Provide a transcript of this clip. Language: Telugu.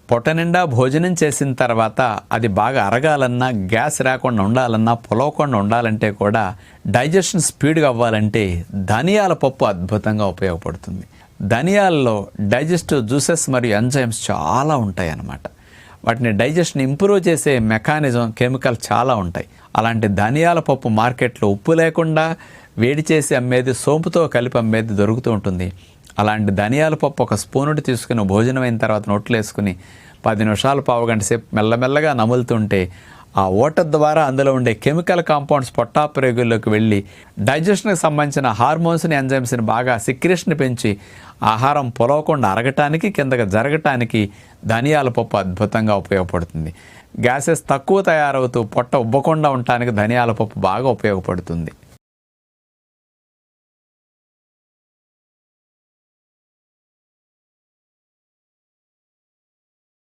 పొట్ట నిండా భోజనం చేసిన తర్వాత అది బాగా అరగాలన్నా, గ్యాస్ రాకుండా ఉండాలన్నా, పొలవకుండా ఉండాలంటే కూడా, డైజెషన్ స్పీడ్గా అవ్వాలంటే ధనియాల పప్పు అద్భుతంగా ఉపయోగపడుతుంది. ధనియాల్లో డైజెస్టివ్ జ్యూసెస్ మరియు ఎంజైమ్స్ చాలా ఉంటాయి అన్నమాట. వాటిని డైజెషన్ ఇంప్రూవ్ చేసే మెకానిజం, కెమికల్ చాలా ఉంటాయి. అలాంటి ధనియాల పప్పు మార్కెట్లో ఉప్పు లేకుండా వేడి చేసి అమ్మేది, సోంపుతో కలిపి అమ్మేది దొరుకుతూ ఉంటుంది. అలాంటి ధనియాల పప్పు ఒక స్పూనుడు తీసుకుని భోజనం అయిన తర్వాత నోట్లో వేసుకుని 10 నిమిషాలు, పావుగంట సేపు మెల్లమెల్లగా నములుతుంటే ఆ ఓట ద్వారా అందులో ఉండే కెమికల్ కాంపౌండ్స్ పొట్టాప్రేగుల్లోకి వెళ్ళి డైజెషన్కి సంబంధించిన హార్మోన్స్ని, ఎంజైమ్స్ని బాగా సిక్రేషన్ పెంచి ఆహారం పొలవకుండా అరగటానికి, కిందకి జరగటానికి ధనియాల పప్పు అద్భుతంగా ఉపయోగపడుతుంది. గ్యాసెస్ తక్కువ తయారవుతూ పొట్ట ఉబ్బకుండా ఉండటానికి ధనియాల పప్పు బాగా ఉపయోగపడుతుంది.